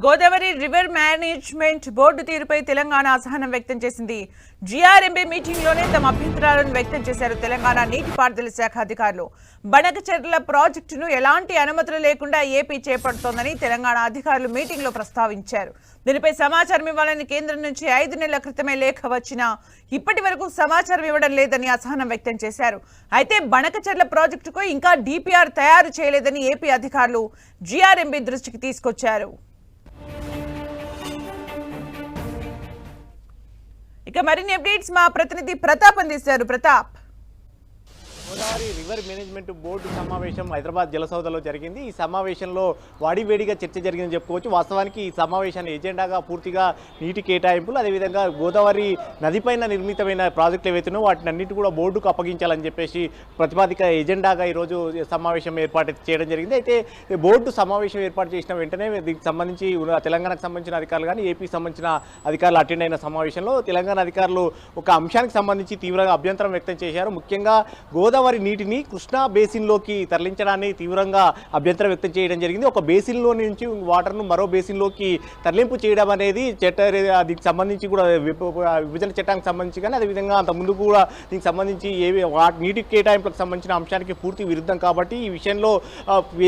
Godavari river management board తీరుపై తెలంగాణ అసహనం వ్యక్తం చేసింది. జీఆర్ఎంబీ మీటింగ్లోనే తమ అభ్యంతరాలను వ్యక్తం చేశారు తెలంగాణ నీటిపారుదల శాఖ అధికారులు. బనకచెర్ల ప్రాజెక్టును ఎలాంటి అనుమతులు లేకుండా ఏపీ చేపడుతోందని తెలంగాణ అధికారులు మీటింగ్లో ప్రస్తావించారు. దీనిపై సమాచారం ఇవ్వాలని కేంద్రం నుంచి 5 నెలల క్రితమే లేఖ వచ్చినా ఇప్పటి వరకు సమాచారం ఇవ్వడం లేదని అసహనం వ్యక్తం చేశారు. అయితే బనకచెర్ల ప్రాజెక్టుకు ఇంకా డిపిఆర్ తయారు చేయలేదని ఏపీ అధికారులు జీఆర్ఎంబీ దృష్టికి తీసుకొచ్చారు. ఇక మరిన్ని అప్డేట్స్ మా ప్రతినిధి ప్రతాప్ అందిస్తారు. Pratap, Godavari river management board సమావేశం హైదరాబాద్ జలసౌధలో జరిగింది. ఈ సమావేశంలో వాడివేడిగా చర్చ జరిగిందని చెప్పుకోవచ్చు. వాస్తవానికి ఈ సమావేశాన్ని ఎజెండాగా పూర్తిగా నీటి కేటాయింపులు, అదేవిధంగా గోదావరి నదిపైన నిర్మితమైన ప్రాజెక్టులు ఏవైతున్నాయో వాటిని అన్నిటి కూడా బోర్డుకు అప్పగించాలని చెప్పేసి ప్రతిపాదిక ఎజెండాగా ఈరోజు సమావేశం ఏర్పాటు చేయడం జరిగింది. అయితే బోర్డు సమావేశం ఏర్పాటు చేసిన వెంటనే దీనికి సంబంధించి తెలంగాణకు సంబంధించిన అధికారులు కానీ ఏపీకి సంబంధించిన అధికారులు అటెండ్ అయిన సమావేశంలో తెలంగాణ అధికారులు ఒక అంశానికి సంబంధించి తీవ్రంగా అభ్యంతరం వ్యక్తం చేశారు. ముఖ్యంగా గోదావరి నీటిని కృష్ణా బేసిన్లోకి తరలించడాన్ని తీవ్రంగా అభ్యంతరం వ్యక్తం చేయడం జరిగింది. ఒక బేసిన్లో నుంచి వాటర్ను మరో బేసిన్లోకి తరలింపు చేయడం అనేది దీనికి సంబంధించి కూడా విభజన చట్టానికి సంబంధించి కానీ అదేవిధంగా అంత ముందు కూడా దీనికి సంబంధించి నీటి కేటాయింపులకు సంబంధించిన అంశానికి పూర్తి విరుద్ధం కాబట్టి ఈ విషయంలో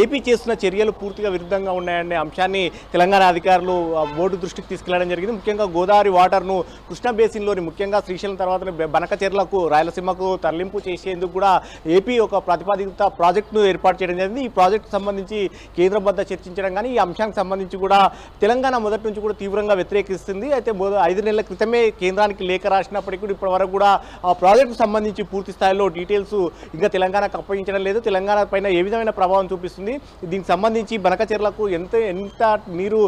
ఏపీ చేస్తున్న చర్యలు పూర్తిగా విరుద్ధంగా ఉన్నాయనే అంశాన్ని తెలంగాణ అధికారులు బోర్డు దృష్టికి తీసుకెళ్లడం జరిగింది. ముఖ్యంగా గోదావరి వాటర్ను కృష్ణా బేసిన్లోని ముఖ్యంగా శ్రీశైలం తర్వాత బనకచెర్లకు రాయలసీమకు తరలింపు చేసేందుకు కూడా ఏపీ ఒక ప్రతిపాదిత ప్రాజెక్టును ఏర్పాటు చేయడం జరిగింది. ఈ ప్రాజెక్టు సంబంధించి కేంద్రం వద్ద చర్చించడం కానీ ఈ అంశానికి సంబంధించి కూడా తెలంగాణ మొదటి నుంచి కూడా తీవ్రంగా వ్యతిరేకిస్తుంది. అయితే 5 నెలల క్రితమే కేంద్రానికి లేఖ రాసినప్పటికీ కూడా ఇప్పటి వరకు కూడా ఆ ప్రాజెక్టుకు సంబంధించి పూర్తి స్థాయిలో డీటెయిల్స్ ఇంకా తెలంగాణకు అప్పగించడం లేదు. తెలంగాణ పైన ఏ విధమైన ప్రభావం చూపిస్తుంది, దీనికి సంబంధించి బనకచెర్లకు ఎంత నీరు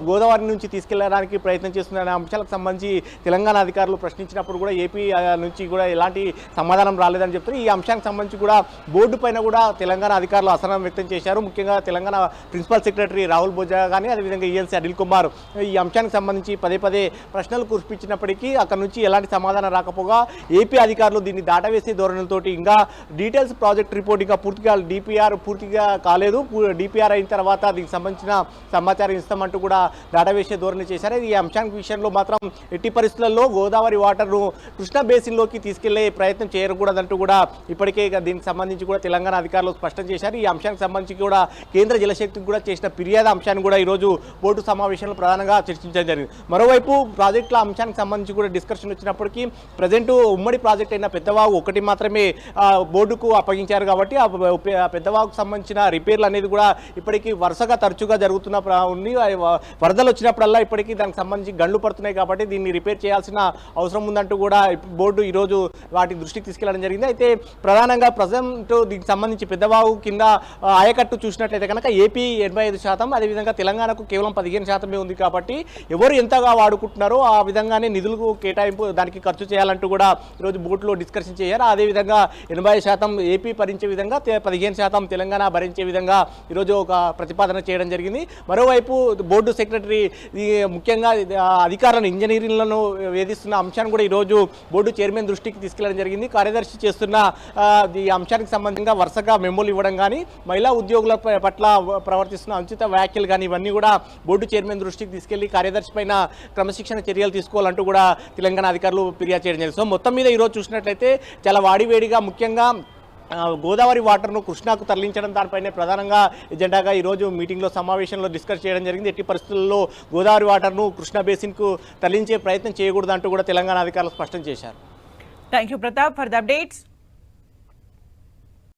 గోదావరి నుంచి తీసుకెళ్లడానికి ప్రయత్నం చేస్తుందనే అంశాలకు సంబంధించి తెలంగాణ అధికారులు ప్రశ్నించినప్పుడు కూడా ఏపీ నుంచి కూడా ఎలాంటి సమాధానం రాలేదని చెప్తారు. ఈ అంశానికి సంబంధించి కూడా బోర్డు పైన కూడా తెలంగాణ అధికారులు అసహనం వ్యక్తం చేశారు. ముఖ్యంగా తెలంగాణ ప్రిన్సిపల్ సెక్రటరీ రాహుల్ బొజ్జా కానీ అదేవిధంగా ఈఎల్సీ అనిల్ కుమార్ ఈ అంశానికి సంబంధించి పదే ప్రశ్నలు కురిపించినప్పటికీ అక్కడ నుంచి ఎలాంటి సమాధానం రాకపోగా ఏపీ అధికారులు దీన్ని దాటవేసే ధోరణులతోటి ఇంకా డీటెయిల్స్ ప్రాజెక్ట్ రిపోర్ట్ ఇంకా పూర్తిగా డిపిఆర్ పూర్తిగా కాలేదు, డిపిఆర్ అయిన తర్వాత దీనికి సంబంధించిన సమాచారం ఇస్తామంటూ కూడా దాటవేసే ధోరణి చేశారు. ఈ అంశానికి విషయంలో మాత్రం ఎట్టి పరిస్థితుల్లో గోదావరి వాటర్ను కృష్ణా బేసిన్లోకి తీసుకెళ్లే ప్రయత్నం చేయకూడదంటూ కూడా ఇప్పటికే దీనికి సంబంధించి కూడా తెలంగాణ అధికారులు స్పష్టం చేశారు. ఈ అంశానికి సంబంధించి కూడా కేంద్ర జలశక్తికి కూడా చేసిన ఫిర్యాదు అంశాన్ని కూడా ఈరోజు బోర్డు సమావేశంలో ప్రధానంగా చర్చించడం జరిగింది. మరోవైపు ప్రాజెక్టుల అంశానికి సంబంధించి కూడా డిస్కషన్ వచ్చినప్పటికీ ప్రజెంట్ ఉమ్మడి ప్రాజెక్ట్ అయిన పెద్దవాగు ఒకటి మాత్రమే బోర్డుకు అప్పగించారు కాబట్టి ఆ పెద్దవాగుకు సంబంధించిన రిపేర్లు అనేది కూడా ఇప్పటికీ వరుసగా తరచుగా జరుగుతున్న ఉంది. వరదలు వచ్చినప్పుడల్లా ఇప్పటికీ దానికి సంబంధించి గండ్లు పడుతున్నాయి కాబట్టి దీన్ని రిపేర్ చేయాల్సిన అవసరం ఉందంటూ కూడా బోర్డు ఈరోజు వాటి దృష్టికి తీసుకెళ్లడం జరిగింది. అయితే ప్రధానంగా ప్రజెంట్ దీనికి సంబంధించి పెద్దవాగు కింద ఆయకట్టు చూసినట్లయితే కనుక ఏపీ 85%, అదేవిధంగా తెలంగాణకు కేవలం 15% ఉంది కాబట్టి ఎవరు ఎంతగా వాడుకుంటున్నారో ఆ విధంగానే నిధులకు కేటాయింపు దానికి ఖర్చు చేయాలంటూ కూడా ఈరోజు బోర్డులో డిస్కషన్ చేశారు. అదేవిధంగా 80% ఏపీ భరించే విధంగా 15% తెలంగాణ భరించే విధంగా ఈరోజు ఒక ప్రతిపాదన చేయడం జరిగింది. మరోవైపు బోర్డు సెక్రటరీ ముఖ్యంగా అధికారులను ఇంజనీరింగ్లను వేధిస్తున్న అంశాన్ని కూడా ఈరోజు బోర్డు చైర్మన్ దృష్టికి తీసుకెళ్లడం జరిగింది. కార్యదర్శి చేస్తున్న ఈ అంశానికి సంబంధంగా వరుసగా మెమోలు ఇవ్వడం కానీ మహిళా ఉద్యోగుల పట్ల ప్రవర్తిస్తున్న అనుచిత వ్యాఖ్యలు కానీ ఇవన్నీ కూడా బోర్డు చైర్మన్ దృష్టికి తీసుకెళ్లి కార్యదర్శి పైన క్రమశిక్షణ చర్యలు తీసుకోవాలంటూ కూడా తెలంగాణ అధికారులు ఫిర్యాదు చేయడం జరిగింది. సో మొత్తం మీద ఈరోజు చూసినట్లయితే చాలా వాడివేడిగా ముఖ్యంగా గోదావరి వాటర్ను కృష్ణాకు తరలించడం దానిపైనే ప్రధానంగా ఎజెండాగా ఈరోజు మీటింగ్లో సమావేశంలో డిస్కస్ చేయడం జరిగింది. ఎట్టి పరిస్థితుల్లో గోదావరి వాటర్ను కృష్ణా బేసిన్కు తరలించే ప్రయత్నం చేయకూడదంటూ కూడా తెలంగాణ అధికారులు స్పష్టం చేశారు. Thank you Pratap for the updates.